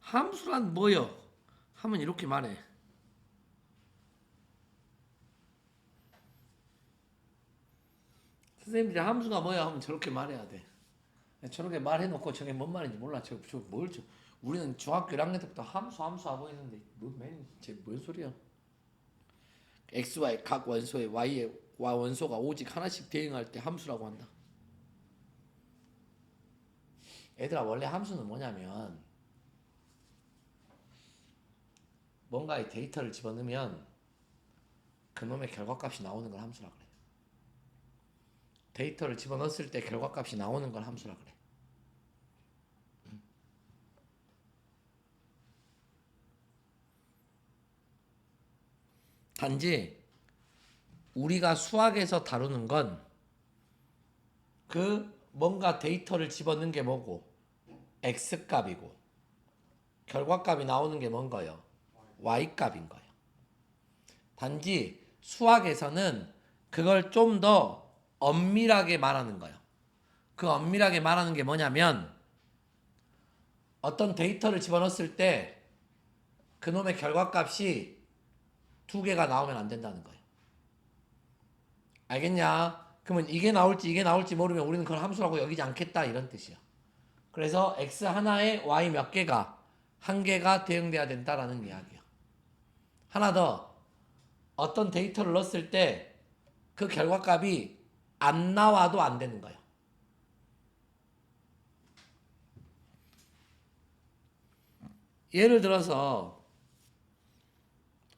함수란 뭐요? 하면 이렇게 말해. 선생님들이 함수가 뭐야 하면 저렇게 말해야 돼. 저렇게 말해놓고 저게 뭔 말인지 몰라. 우리는 중학교 1학년 때부터 함수 하고 있는데 뭔 소리야? xy 각 원소에 y의 원소가 오직 하나씩 대응할 때 함수라고 한다. 얘들아, 원래 함수는 뭐냐면 뭔가의 데이터를 집어넣으면 그놈의 결과값이 나오는 걸 함수라 그래. 데이터를 집어넣었을 때 결과값이 나오는 걸 함수라 그래. 단지 우리가 수학에서 다루는 건 그 뭔가 데이터를 집어넣은 게 뭐고 x값이고 결과값이 나오는 게 뭔가요? y값인 거예요. 단지 수학에서는 그걸 좀 더 엄밀하게 말하는 거예요. 그 엄밀하게 말하는 게 뭐냐면 어떤 데이터를 집어넣었을 때 그놈의 결과값이 두 개가 나오면 안 된다는 거예요. 알겠냐? 그러면 이게 나올지 모르면 우리는 그걸 함수라고 여기지 않겠다 이런 뜻이야. 그래서 x 하나에 y 몇 개가 한 개가 대응돼야 된다라는 이야기야. 하나 더, 어떤 데이터를 넣었을 때 그 결과값이 안 나와도 안 되는 거예요. 예를 들어서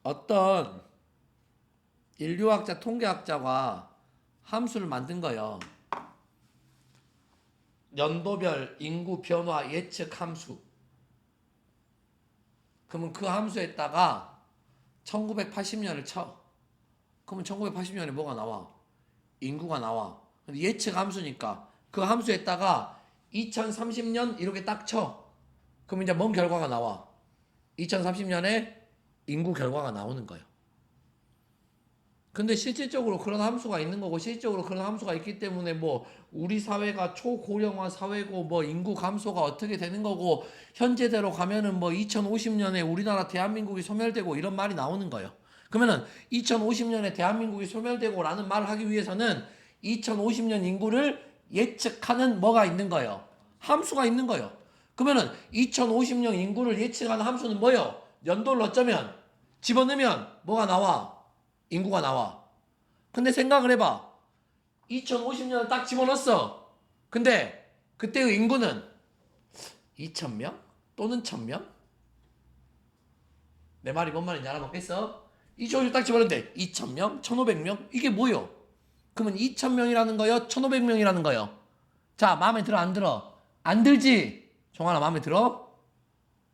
어떤 인류학자, 통계학자가 함수를 만든 거예요. 연도별 인구 변화 예측 함수. 그러면 그 함수에다가 1980년을 쳐. 그러면 1980년에 뭐가 나와? 인구가 나와. 근데 예측 함수니까 그 함수에다가 2030년 이렇게 딱 쳐. 그럼 이제 뭔 결과가 나와? 2030년에 인구 결과가 나오는 거예요. 근데 실질적으로 그런 함수가 있는 거고 실질적으로 그런 함수가 있기 때문에 뭐 우리 사회가 초고령화 사회고 뭐 인구 감소가 어떻게 되는 거고 현재대로 가면은 뭐 2050년에 우리나라 대한민국이 소멸되고 이런 말이 나오는 거예요. 그러면은 2050년에 대한민국이 소멸되고 라는 말을 하기 위해서는 2050년 인구를 예측하는 뭐가 있는 거예요? 함수가 있는 거예요. 그러면은 2050년 인구를 예측하는 함수는 뭐예요? 연도를 어쩌면 집어넣으면 뭐가 나와? 인구가 나와. 근데 생각을 해봐. 2050년을 딱 집어넣었어. 근데 그때의 인구는 2,000명? 또는 1,000명? 내 말이 뭔 말인지 알아먹겠어? 2050년 딱 집어넣는데 2,000명? 1,500명? 이게 뭐요? 그러면 2,000명이라는 거요? 1,500명이라는 거요? 자, 마음에 들어 안 들어? 안 들지? 종아나 마음에 들어?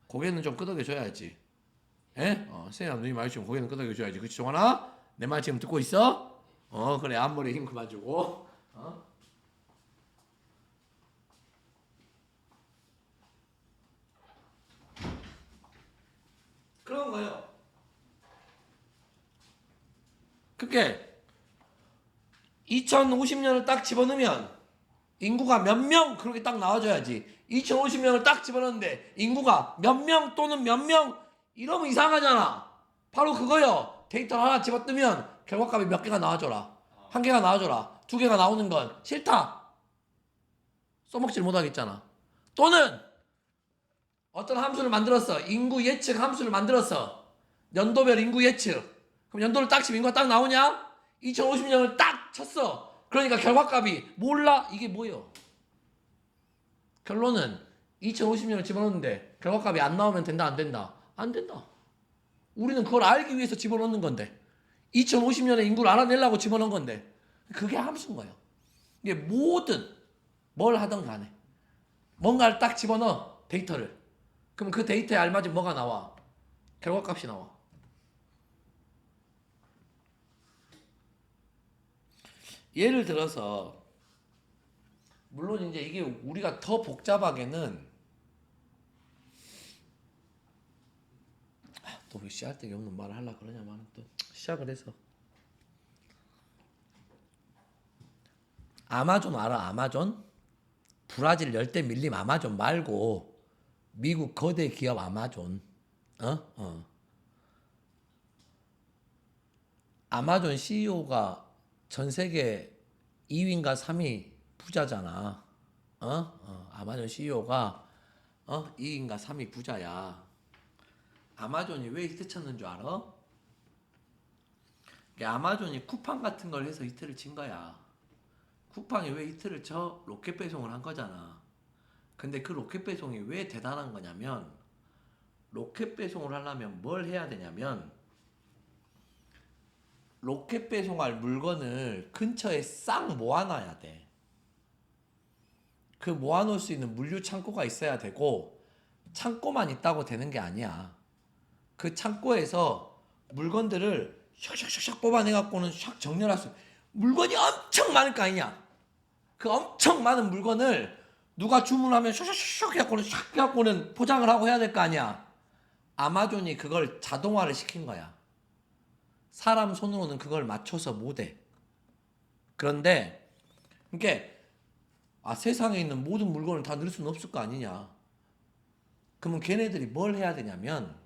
고개는 좀 끄덕여줘야지. 예? 선생님 눈이 마주치면 고개는 끄덕여줘야지. 그치 종아나? 내 말 지금 듣고 있어? 그래. 앞머리에 힘 그만 주고. 그런 거예요. 그게 2050년을 딱 집어넣으면 인구가 몇 명 그렇게 딱 나와줘야지. 2050년을 딱 집어넣는데 인구가 몇 명 또는 몇 명 이러면 이상하잖아. 바로 그거요. 데이터 하나 집어넣으면 결과값이 몇 개가 나와줘라. 한 개가 나와줘라. 두 개가 나오는 건 싫다. 써먹질 못하겠잖아. 또는 어떤 함수를 만들었어. 인구 예측 함수를 만들었어. 연도별 인구 예측. 그럼 연도를 딱 치면 인구가 딱 나오냐? 2050년을 딱 쳤어. 그러니까 결과값이 몰라. 이게 뭐예요? 결론은 2050년을 집어넣는데 결과값이 안 나오면 된다 안 된다? 안 된다. 우리는 그걸 알기 위해서 집어넣는 건데 2050년에 인구를 알아내려고 집어넣은 건데 그게 함수인 거예요. 이게 뭐든 뭘 하든 간에 뭔가를 딱 집어넣어 데이터를. 그럼 그 데이터에 알맞은 뭐가 나와? 결과값이 나와. 예를 들어서 물론 이제 이게 우리가 더 복잡하게는 또 왜 씨알 데기 없는 말을 하려고 그러냐만 또 시작을 해서 아마존 알아? 아마존? 브라질 열대 밀림 아마존 말고 미국 거대 기업 아마존. 아마존 CEO가 전 세계 2위인가 3위 부자잖아. 아마존 CEO가 2위인가 3위 부자야. 아마존이 왜 히트 쳤는 줄 알아? 아마존이 쿠팡 같은 걸 해서 히트를 친 거야. 쿠팡이 왜 히트를 쳐? 로켓 배송을 한 거잖아. 근데 그 로켓 배송이 왜 대단한 거냐면, 로켓 배송을 하려면 뭘 해야 되냐면, 로켓 배송할 물건을 근처에 싹 모아놔야 돼. 그 모아놓을 수 있는 물류 창고가 있어야 되고, 창고만 있다고 되는 게 아니야. 그 창고에서 물건들을 샥샥샥샥 뽑아내갖고는 샥 정렬할 수, 물건이 엄청 많을 거 아니냐. 그 엄청 많은 물건을 누가 주문하면 샥샥샥 해갖고는 샥 해갖고는 포장을 하고 해야 될 거 아니야. 아마존이 그걸 자동화를 시킨 거야. 사람 손으로는 그걸 맞춰서 못해. 그런데 이게 세상에 있는 모든 물건을 다 넣을 수는 없을 거 아니냐. 그러면 걔네들이 뭘 해야 되냐면,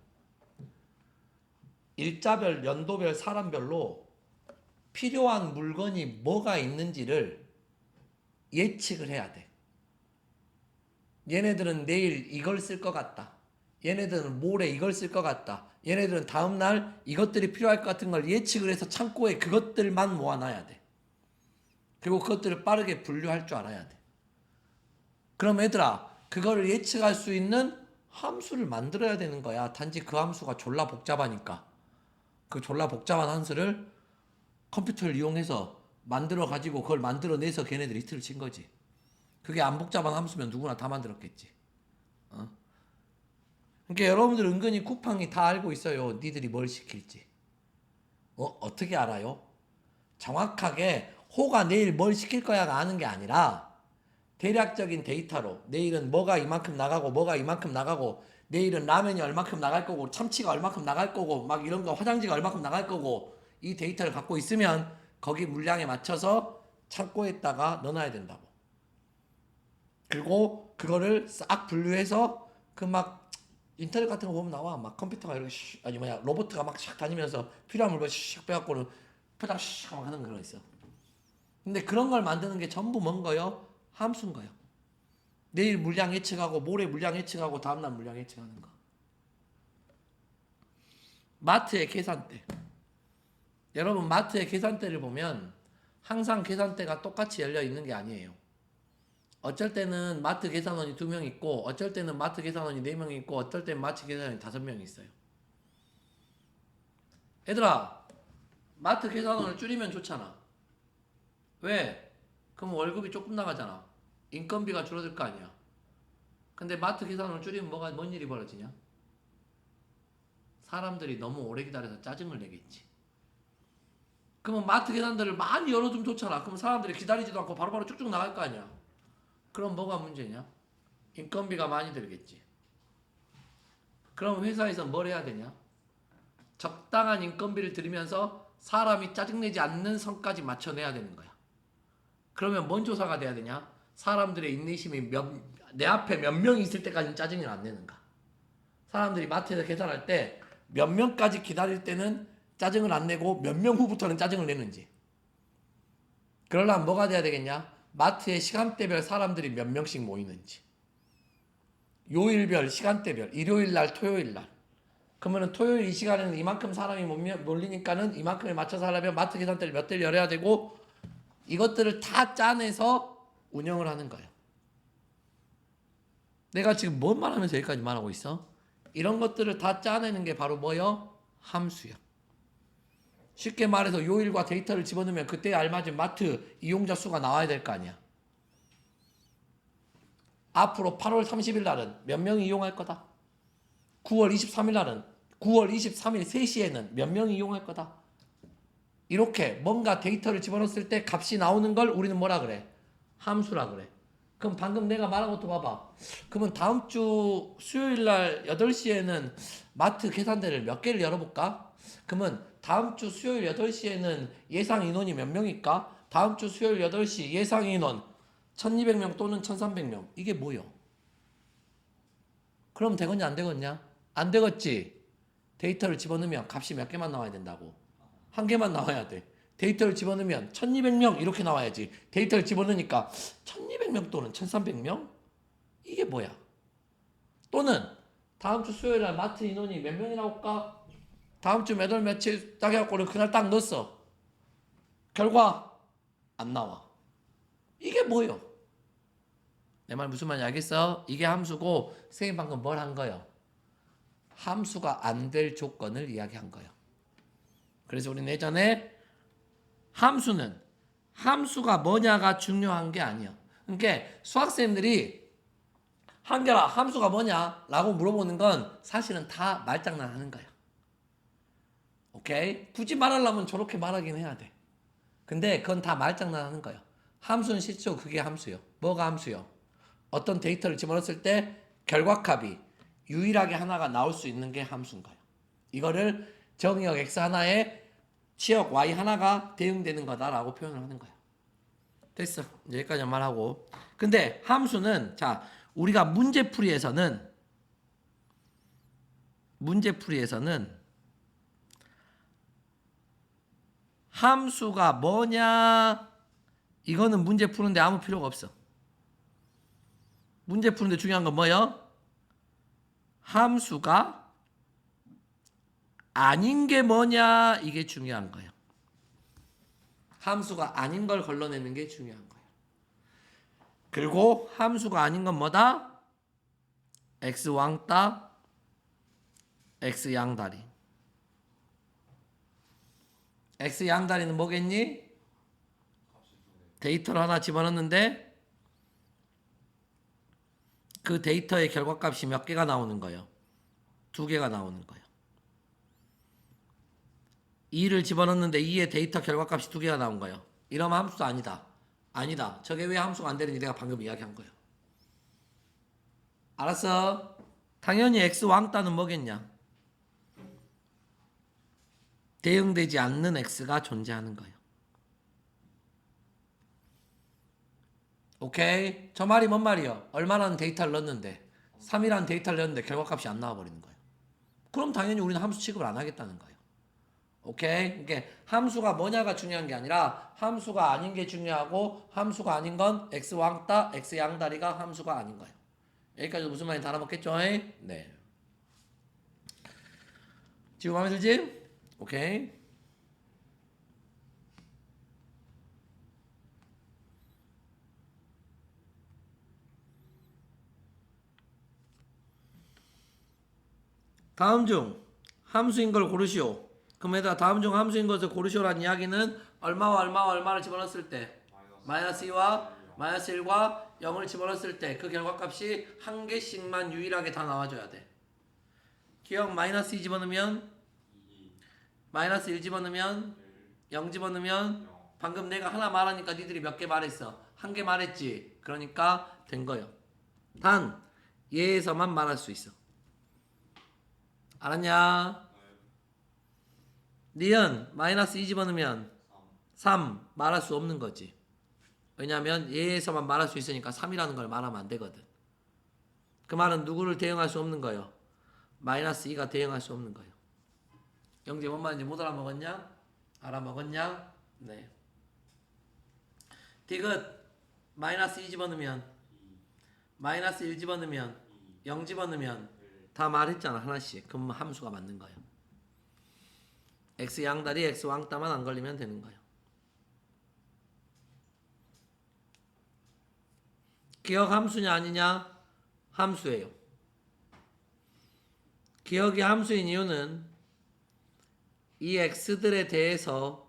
일자별, 연도별, 사람별로 필요한 물건이 뭐가 있는지를 예측을 해야 돼. 얘네들은 내일 이걸 쓸 것 같다. 얘네들은 모레 이걸 쓸 것 같다. 얘네들은 다음날 이것들이 필요할 것 같은 걸 예측을 해서 창고에 그것들만 모아놔야 돼. 그리고 그것들을 빠르게 분류할 줄 알아야 돼. 그럼 얘들아, 그거를 예측할 수 있는 함수를 만들어야 되는 거야. 단지 그 함수가 졸라 복잡하니까. 그 졸라 복잡한 함수를 컴퓨터를 이용해서 만들어가지고 그걸 만들어내서 걔네들이 히트를 친 거지. 그게 안 복잡한 함수면 누구나 다 만들었겠지. 그러니까 여러분들 은근히 쿠팡이 다 알고 있어요. 니들이 뭘 시킬지. 어떻게 알아요? 정확하게 호가 내일 뭘 시킬 거야가 아는 게 아니라 대략적인 데이터로 내일은 뭐가 이만큼 나가고 뭐가 이만큼 나가고 내일은 라면이 얼마큼 나갈 거고 참치가 얼마큼 나갈 거고 막 이런 거 화장지가 얼마큼 나갈 거고 이 데이터를 갖고 있으면 거기 물량에 맞춰서 창고에다가 넣어놔야 된다고. 그리고 그거를 싹 분류해서 그 막 인터넷 같은 거 보면 나와. 막 컴퓨터가 이렇게 로봇가 막 샥 다니면서 필요한 물건 샥 빼갖고는 포장 샥 하는 그런 거 있어. 근데 그런 걸 만드는 게 전부 뭔 거요? 함수인 거요. 내일 물량 예측하고 모레 물량 예측하고 다음날 물량 예측하는 거. 마트의 계산대. 여러분 마트의 계산대를 보면 항상 계산대가 똑같이 열려 있는 게 아니에요. 어쩔 때는 마트 계산원이 2명 있고 어쩔 때는 마트 계산원이 4명 있고 어쩔 때는 마트 계산원이 5명 있어요. 얘들아, 마트 계산원을 줄이면 좋잖아. 왜? 그럼 월급이 조금 나가잖아. 인건비가 줄어들 거 아니야. 근데 마트 계산원을 줄이면 뭔 일이 벌어지냐? 사람들이 너무 오래 기다려서 짜증을 내겠지. 그러면 마트 계산대를 많이 열어주면 좋잖아. 그럼 사람들이 기다리지도 않고 바로바로 쭉쭉 나갈 거 아니야. 그럼 뭐가 문제냐? 인건비가 많이 들겠지. 그럼 회사에서 뭘 해야 되냐? 적당한 인건비를 들이면서 사람이 짜증내지 않는 선까지 맞춰내야 되는 거야. 그러면 뭔 조사가 돼야 되냐? 사람들의 인내심이 내 앞에 몇 명이 있을 때까지는 짜증을 안 내는가? 사람들이 마트에서 계산할 때 몇 명까지 기다릴 때는 짜증을 안 내고 몇 명 후부터는 짜증을 내는지. 그러려면 뭐가 돼야 되겠냐? 마트의 시간대별 사람들이 몇 명씩 모이는지. 요일별 시간대별, 일요일날 토요일날. 그러면 토요일 이 시간에는 이만큼 사람이 몰리니까는 이만큼에 맞춰서 하려면 마트 계산대를 몇 대를 열어야 되고 이것들을 다 짜내서 운영을 하는 거예요. 내가 지금 뭔 말하면서 여기까지 말하고 있어? 이런 것들을 다 짜내는 게 바로 뭐요? 함수요. 쉽게 말해서 요일과 데이터를 집어넣으면 그때에 알맞은 마트 이용자 수가 나와야 될 거 아니야. 앞으로 8월 30일 날은 몇 명이 이용할 거다. 9월 23일 날은 9월 23일 3시에는 몇 명이 이용할 거다. 이렇게 뭔가 데이터를 집어넣었을 때 값이 나오는 걸 우리는 뭐라 그래? 함수라 그래. 그럼 방금 내가 말한 것도 봐봐. 그러면 다음 주 수요일 날 8시에는 마트 계산대를 몇 개를 열어볼까? 그러면 다음 주 수요일 8시에는 예상 인원이 몇 명일까? 다음 주 수요일 8시 예상 인원 1200명 또는 1300명. 이게 뭐요? 그럼 되겠냐 안 되겠냐? 안 되겠지. 데이터를 집어넣으면 값이 몇 개만 나와야 된다고. 한 개만 나와야 돼. 데이터를 집어넣으면 1200명 이렇게 나와야지. 데이터를 집어넣으니까 1200명 또는 1300명? 이게 뭐야? 또는 다음 주 수요일 날 마트 인원이 몇 명이라고 할까? 다음 주 몇 월 며칠 딱 해갖고 그날 딱 넣었어. 결과 안 나와. 이게 뭐요? 내 말 무슨 말인지 알겠어? 이게 함수고 선생님 방금 뭘 한 거요? 함수가 안 될 조건을 이야기한 거예요. 그래서 우리는 예전에 함수는 함수가 뭐냐가 중요한 게 아니야. 그러니까 수학생들이 한결아 함수가 뭐냐? 라고 물어보는 건 사실은 다 말장난 하는 거야. 오케이? 굳이 말하려면 저렇게 말하긴 해야 돼. 근데 그건 다 말장난 하는 거야. 함수는 실제로 그게 함수요. 뭐가 함수요? 어떤 데이터를 집어넣었을 때 결과값이 유일하게 하나가 나올 수 있는 게 함수인 거예요. 이거를 정의역 x 하나에 치역 y 하나가 대응되는 거다라고 표현을 하는 거예요. 됐어. 이제 여기까지 말하고. 근데 함수는 자 우리가 문제풀이에서는 함수가 뭐냐 이거는 문제 푸는데 아무 필요가 없어. 문제 푸는데 중요한 건 뭐예요? 함수가 아닌 게 뭐냐 이게 중요한 거예요. 함수가 아닌 걸 걸러내는 게 중요한 거예요. 그리고 함수가 아닌 건 뭐다? x 왕따 x 양다리. x 양다리는 뭐겠니? 데이터를 하나 집어넣는데 그 데이터의 결과값이 몇 개가 나오는 거예요? 2개가 나오는 거예요. 2를 집어넣는데 2의 데이터 결과값이 2개가 나온 거예요. 이러면 함수도 아니다. 아니다. 저게 왜 함수가 안 되는지 내가 방금 이야기한 거예요. 알았어? 당연히 x 왕따는 뭐겠냐? 대응되지 않는 x가 존재하는 거예요. 오케이? 저 말이 뭔 말이요? 얼마라는 데이터를 넣었는데 3이라는 데이터를 넣었는데 결과값이 안 나와버리는 거예요. 그럼 당연히 우리는 함수 취급을 안 하겠다는 거예요. 오케이? 그러니까 함수가 뭐냐가 중요한 게 아니라 함수가 아닌 게 중요하고 함수가 아닌 건 x 왕따, x 양다리가 함수가 아닌 거예요. 여기까지 무슨 말인지 다 알아먹겠죠? 네. 지금 마음에 들지? 오케이. 다음 중 함수인 걸 고르시오. 그럼 얘들아 다음 중 함수인 것을 고르시오라는 이야기는 얼마와 얼마와 얼마를 집어넣었을 때 마이너스 2와 마이너스 1과 0을 집어넣었을 때 그 결과값이 한 개씩만 유일하게 다 나와줘야 돼. 기억 마이너스 2 집어넣으면 마이너스 1 집어넣으면 0 집어넣으면 방금 내가 하나 말하니까 니들이 몇 개 말했어? 한 개 말했지. 그러니까 된 거예요. 단 얘에서만 말할 수 있어. 알았냐? 니은 마이너스 2 집어넣으면 3 말할 수 없는 거지. 왜냐하면 얘에서만 말할 수 있으니까 3이라는 걸 말하면 안 되거든. 그 말은 누구를 대응할 수 없는 거예요? 마이너스 2가 대응할 수 없는 거예요. 영재 뭔 말인지 못 알아먹었냐? 알아먹었냐? 네. 디귿 마이너스 2 집어넣으면 마이너스 1 집어넣으면 0 집어넣으면 다 말했잖아 하나씩. 그럼 함수가 맞는 거예요. x 양다리 x 왕따만 안 걸리면 되는 거예요. 기억 함수냐 아니냐? 함수예요. 기억이 함수인 이유는 이 x들에 대해서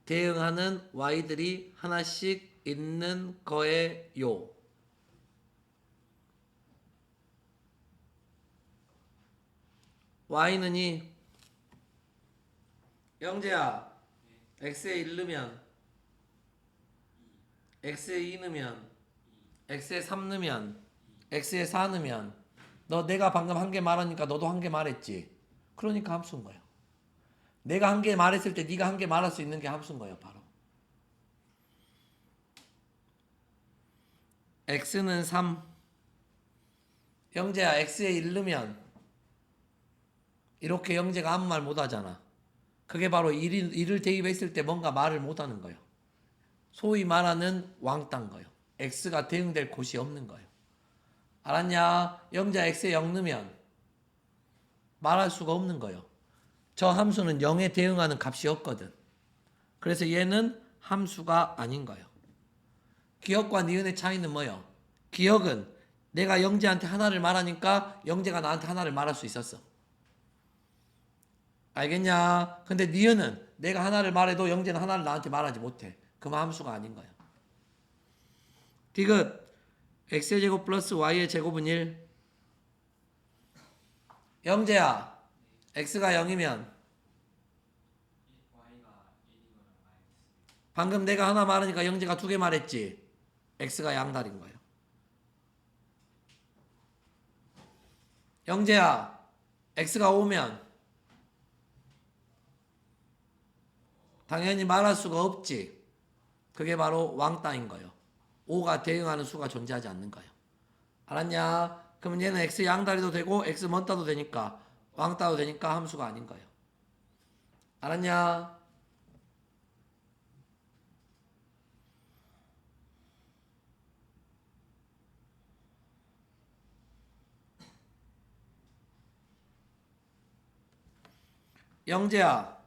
대응하는 y들이 하나씩 있는 거예요. y는 이 영재야 x에 1 넣으면 x에 2 넣으면 x에 3 넣으면 x에 4 넣으면 너 내가 방금 한 개 말하니까 너도 한 개 말했지. 그러니까 함수인 거예요. 내가 한 개 말했을 때 네가 한 개 말할 수 있는 게 함수인 거예요. 바로. x는 3. 영재야, x에 1 넣으면 이렇게 영재가 아무 말 못하잖아. 그게 바로 1을 대입했을 때 뭔가 말을 못하는 거예요. 소위 말하는 왕따인 거예요. x가 대응될 곳이 없는 거예요. 알았냐? 영재 x에 0 넣으면 말할 수가 없는 거예요. 저 함수는 0에 대응하는 값이 없거든. 그래서 얘는 함수가 아닌 거예요. 기억과 니은의 차이는 뭐예요? 기억은 내가 영재한테 하나를 말하니까 영재가 나한테 하나를 말할 수 있었어. 알겠냐? 근데 니은은 내가 하나를 말해도 영재는 하나를 나한테 말하지 못해. 그럼 함수가 아닌 거야. 디귿 x의 제곱 플러스 y의 제곱은 1. 영재야, x가 0이면 방금 내가 하나 말하니까 영재가 2개 말했지. x가 양다리인 거예요. 영재야, x가 5면 당연히 말할 수가 없지. 그게 바로 왕따인 거예요. 5가 대응하는 수가 존재하지 않는 거예요. 알았냐? 그러면 얘는 x 양다리도 되고 x 먼따도 되니까 왕따도 되니까 함수가 아닌 거예요. 알았냐? 영재야,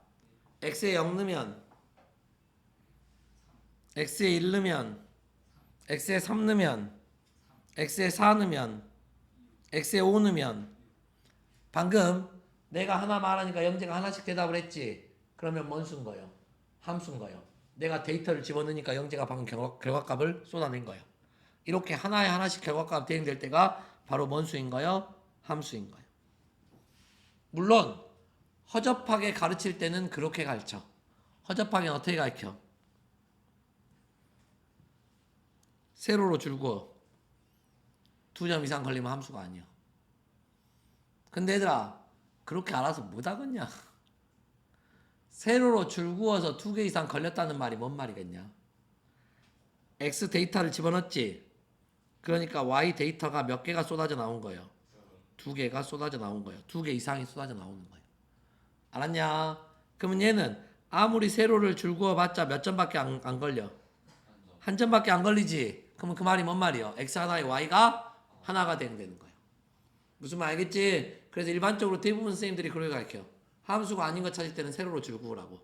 x에 0 넣으면 x에 1 넣으면 x에 3 넣으면 x에 4 넣으면 x에 5 넣으면 방금 내가 하나 말하니까 영재가 하나씩 대답을 했지. 그러면 뭔 수인 거예요? 함수인 거예요. 내가 데이터를 집어넣으니까 영재가 방금 결과값을 쏟아낸 거예요. 이렇게 하나에 하나씩 결과값 대응될 때가 바로 뭔 수인 거예요? 함수인 거예요. 물론 허접하게 가르칠 때는 그렇게 가르쳐. 허접하게는 어떻게 가르쳐? 세로로 줄고 2점 이상 걸리면 함수가 아니야. 근데 얘들아, 그렇게 알아서 못하겠냐? 세로로 줄구어서 2개 이상 걸렸다는 말이 뭔 말이겠냐? x 데이터를 집어넣었지. 그러니까 y 데이터가 몇 개가 쏟아져 나온 거예요? 2개가 쏟아져 나온 거예요. 2개 이상이 쏟아져 나오는 거예요. 알았냐? 그러면 얘는 아무리 세로를 줄구어 봤자 몇 점밖에 안 걸려? 한 점밖에 안 걸리지. 그러면 그 말이 뭔 말이요? x 하나에 y가 하나가 되는 거예요. 무슨 말 알겠지? 그래서 일반적으로 대부분 선생님들이 그렇게 가르쳐요. 함수가 아닌 거 찾을 때는 세로로 줄구으라고.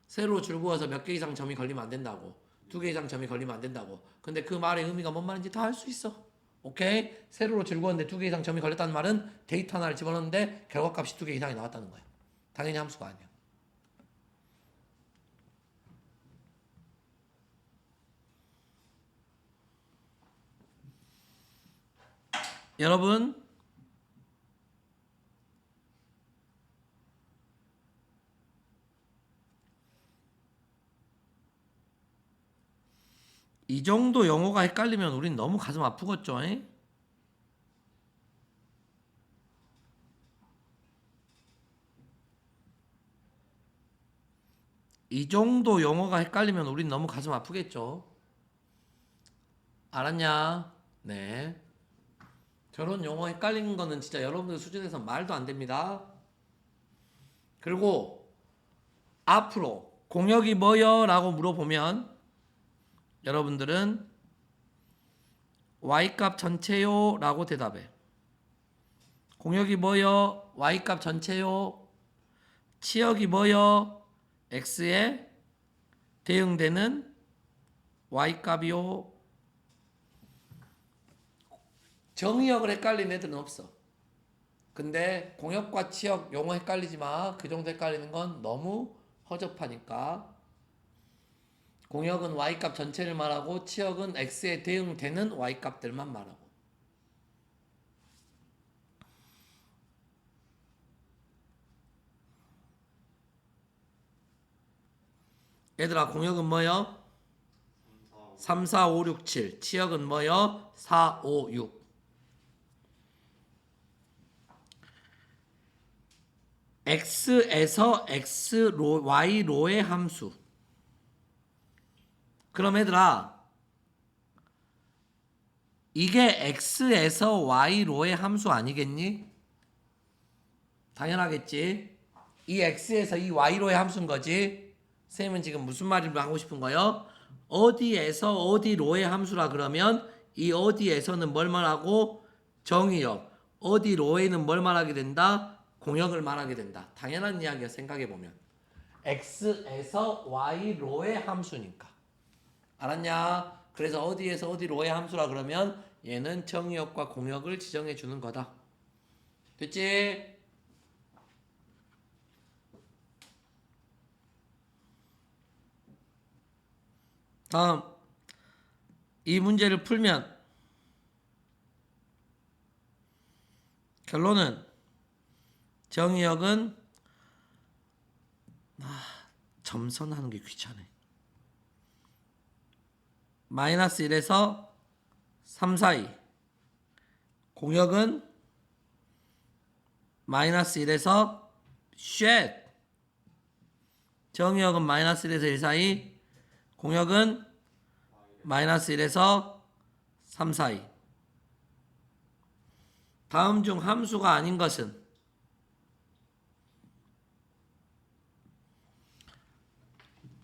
세로로 줄구어서 몇 개 이상 점이 걸리면 안 된다고. 2개 이상 점이 걸리면 안 된다고. 근데 그 말의 의미가 뭔 말인지 다 알 수 있어. 오케이? 세로로 줄구었는데 2개 이상 점이 걸렸다는 말은 데이터 하나를 집어넣는데 결과값이 2개 이상이 나왔다는 거예요. 당연히 함수가 아니야. 여러분, 이 정도 영어가 헷갈리면 우린 너무 가슴 아프겠죠? 에? 이 정도 영어가 헷갈리면 우린 너무 가슴 아프겠죠? 알았냐? 네. 저런 영어 헷갈리는 거는 진짜 여러분들 수준에서 말도 안 됩니다. 그리고 앞으로 공역이 뭐요? 라고 물어보면 여러분들은 y값 전체요? 라고 대답해. 공역이 뭐요? y값 전체요? 치역이 뭐요? x에 대응되는 y값이요? 정의역을 헷갈리는 애들은 없어. 근데 공역과 치역 용어 헷갈리지 마. 그 정도 헷갈리는 건 너무 허접하니까. 공역은 y값 전체를 말하고 치역은 x에 대응되는 y값들만 말하고. 얘들아, 공역은 뭐요? 3, 4, 5, 6, 7. 치역은 뭐요? 4, 5, 6. x에서 y로의 함수. 그럼 얘들아, 이게 x에서 y로의 함수 아니겠니? 당연하겠지. 이 x에서 이 y로의 함수인 거지. 쌤은 지금 무슨 말을 하고 싶은 거요? 어디에서 어디로의 함수라 그러면 이 어디에서는 뭘 말하고 정의역, 어디로에는 뭘 말하게 된다? 공역을 말하게 된다. 당연한 이야기야 생각해 보면. x에서 y로의 함수니까. 알았냐? 그래서 어디에서 어디로의 함수라 그러면 얘는 정의역과 공역을 지정해 주는 거다. 됐지? 다음 이 문제를 풀면 결론은 정의역은 점선하는 게 귀찮네. 마이너스 1에서 3 사이. 공역은 마이너스 1에서 쉣. 정의역은 마이너스 1에서 1 사이. 공역은 마이너스 1에서 3 사이. 다음 중 함수가 아닌 것은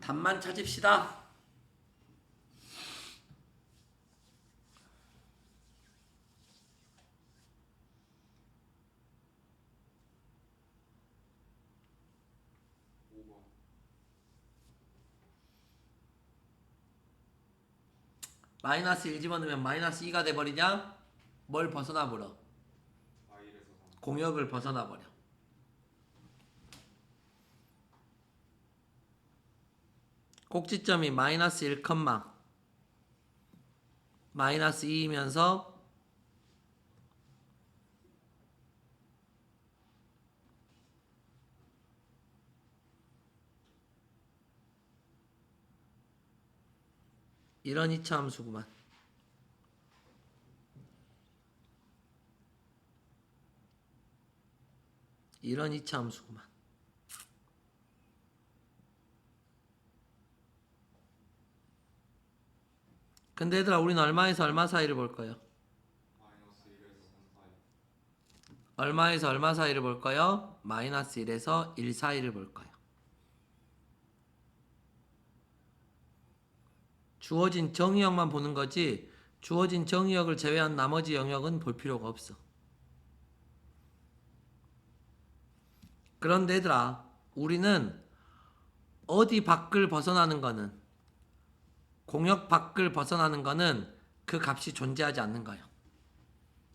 답만 찾읍시다. 마이너스 1 집어넣으면 마이너스 2가 돼버리냐? 뭘 벗어나버려? 공역을 벗어나버려. 꼭지점이 마이너스 1, 마이너스 2이면서 이런 이차 함수구만. 이런 이차 함수구만. 근데 얘들아 우리는 얼마에서 얼마 사이를 볼 거예요? 얼마에서 얼마 사이를 볼 거예요? 마이너스 1에서 1 사이를 볼 거예요. 주어진 정의역만 보는 거지 주어진 정의역을 제외한 나머지 영역은 볼 필요가 없어. 그런데 얘들아 우리는 어디 밖을 벗어나는 거는 공역 밖을 벗어나는 거는 그 값이 존재하지 않는 거예요.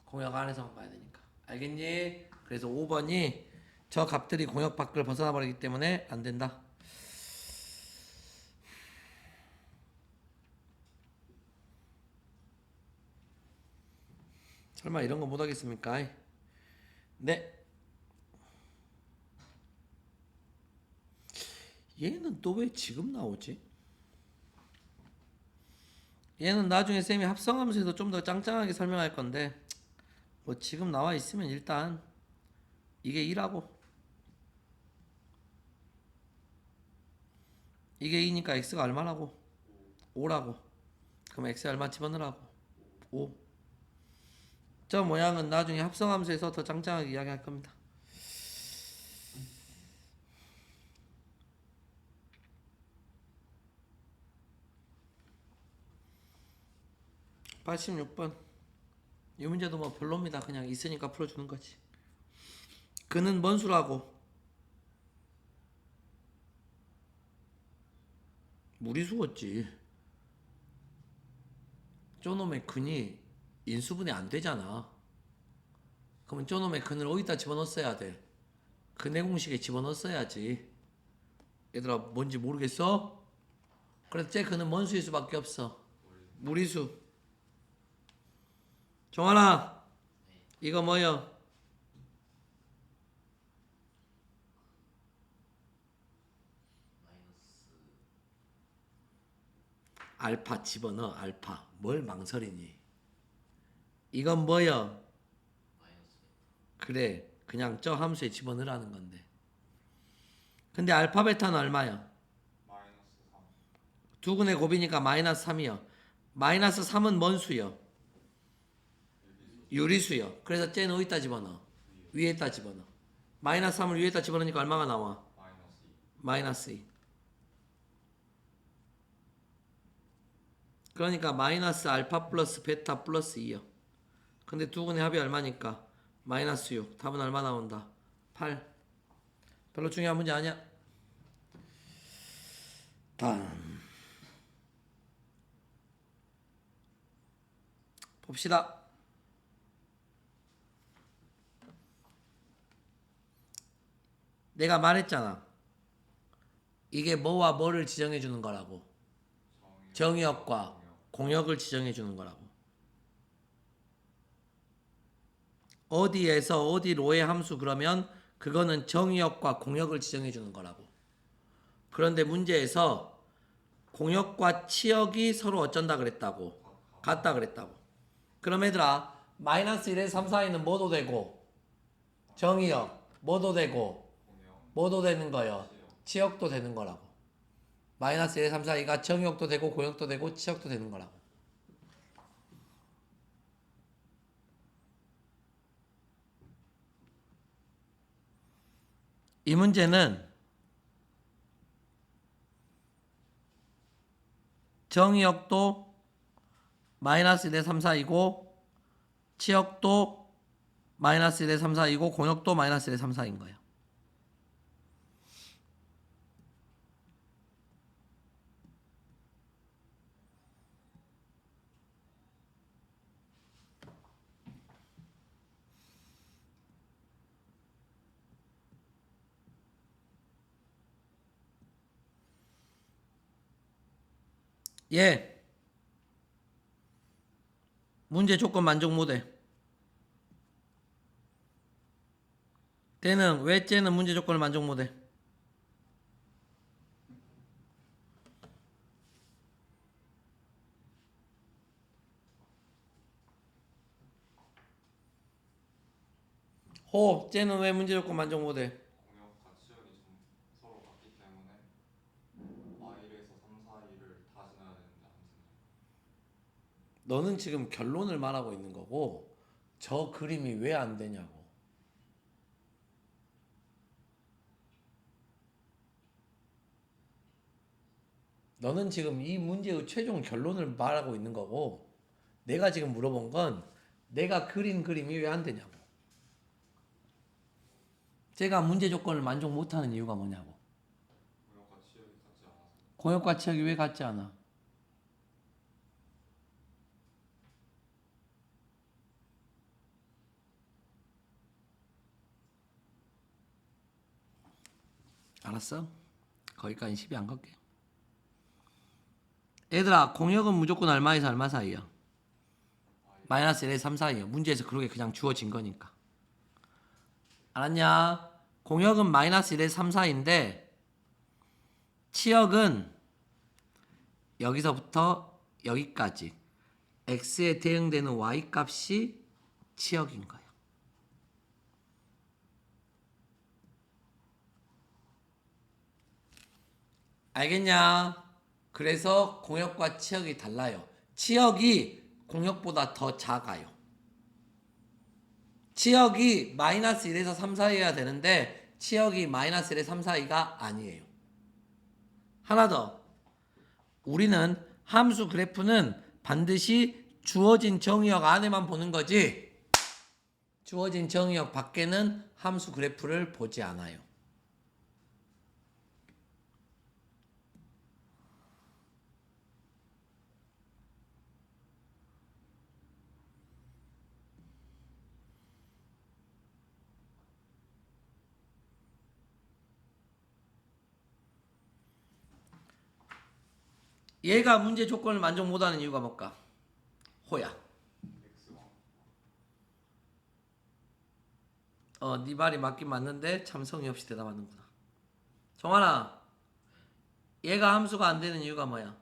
공역 안에서만 봐야 되니까. 알겠니? 그래서 5번이 저 값들이 공역 밖을 벗어나 버리기 때문에 안 된다. 설마 이런 거 못 하겠습니까? 네. 얘는 또 왜 지금 나오지? 얘는 나중에 쌤이 합성함수에서 좀 더 짱짱하게 설명할 건데 뭐 지금 나와 있으면 일단 이게 2라고 이게 2니까 x가 얼마라고? 5라고. 그럼 x에 얼마 집어넣으라고? 5. 저 모양은 나중에 합성함수에서 더 짱짱하게 이야기할 겁니다. (86번) 이 문제도 뭐 별로입니다. 그냥 있으니까 풀어주는 거지. 그는 뭔 수라고? 무리수겠지. 쪼놈의 근이 인수분해 안 되잖아. 그러면 쪼놈의 근을 어디다 집어넣었어야 돼? 근의 공식에 집어넣었어야지. 얘들아 뭔지 모르겠어? 그래서 쟤 근은 뭔 수일 수밖에 없어? 무리수. 종환아 이거 뭐여? 알파 집어넣어. 알파 뭘 망설이니? 이건 뭐여? 그래 그냥 저 함수에 집어넣으라는 건데. 근데 알파 베타는 얼마야? 두 근의 곱이니까 마이너스 3이요. 마이너스 3은 뭔 수요? 유리수요. 그래서 쟤는 어디다 집어넣어? 위에다 집어넣어. 마이너스 3을 위에다 집어넣으니까 얼마가 나와? 마이너스 2. 그러니까 마이너스 알파 플러스 베타 플러스 2요. 근데 두 분의 합이 얼마니까? 마이너스 6. 답은 얼마 나온다? 8. 별로 중요한 문제 아니야. 다음 봅시다. 내가 말했잖아. 이게 뭐와 뭐를 지정해 주는 거라고. 정의역과 공역을 지정해 주는 거라고. 어디에서 어디로의 함수 그러면 그거는 정의역과 공역을 지정해 주는 거라고. 그런데 문제에서 공역과 치역이 서로 어쩐다 그랬다고. 같다 그랬다고. 그럼 얘들아 마이너스 1에서 3, 4, 2는 뭐도 되고 정의역 뭐도 되고 뭐도 되는 거요. 치역도 되는 거라고. 마이너스 1에서 3, 4, 2가 정의역도 되고 공역도 되고 치역도 되는 거라고. 이 문제는 정의역도 마이너스 1에서 3, 4이고 치역도 마이너스 1에서 3, 4이고 공역도 마이너스 1에서 3, 4인 거예요. 예. 문제 조건 만족 못해. 때는 왜 쟤는 문제 조건을 만족 못해? 호흡 쟤는 왜 문제 조건 만족 못해? 공역과 치역이 서로 같기 때문에 y에서 3, 4, 2를 다 지나야 되는데 안 지나요. 너는 지금 결론을 말하고 있는 거고 저 그림이 왜 안 되냐고. 너는 지금 이 문제의 최종 결론을 말하고 있는 거고 내가 지금 물어본 건 내가 그린 그림이 왜 안 되냐고. 제가 문제 조건을 만족 못하는 이유가 뭐냐고. 공역과 치역이 같지 않아서. 공역과 치역이 왜 같지 않아? 알았어? 거기까지 시비 안 걸게. 얘들아 공역은 무조건 얼마에서 얼마 사이야? 마이너스 1에서 3 사이야. 문제에서 그렇게 그냥 주어진 거니까. 알았냐? 공역은 마이너스 1에서 3 사이인데 치역은 여기서부터 여기까지 x에 대응되는 y 값이 치역인 거야. 알겠냐? 그래서 공역과 치역이 달라요. 치역이 공역보다 더 작아요. 치역이 마이너스 1에서 3 사이여야 되는데 치역이 마이너스 1에서 3 사이가 아니에요. 하나 더. 우리는 함수 그래프는 반드시 주어진 정의역 안에만 보는 거지 주어진 정의역 밖에는 함수 그래프를 보지 않아요. 얘가 문제 조건을 만족 못하는 이유가 뭘까? 호야. 네 말이 맞긴 맞는데 참 성의 없이 대답하는구나. 정환아, 얘가 함수가 안 되는 이유가 뭐야?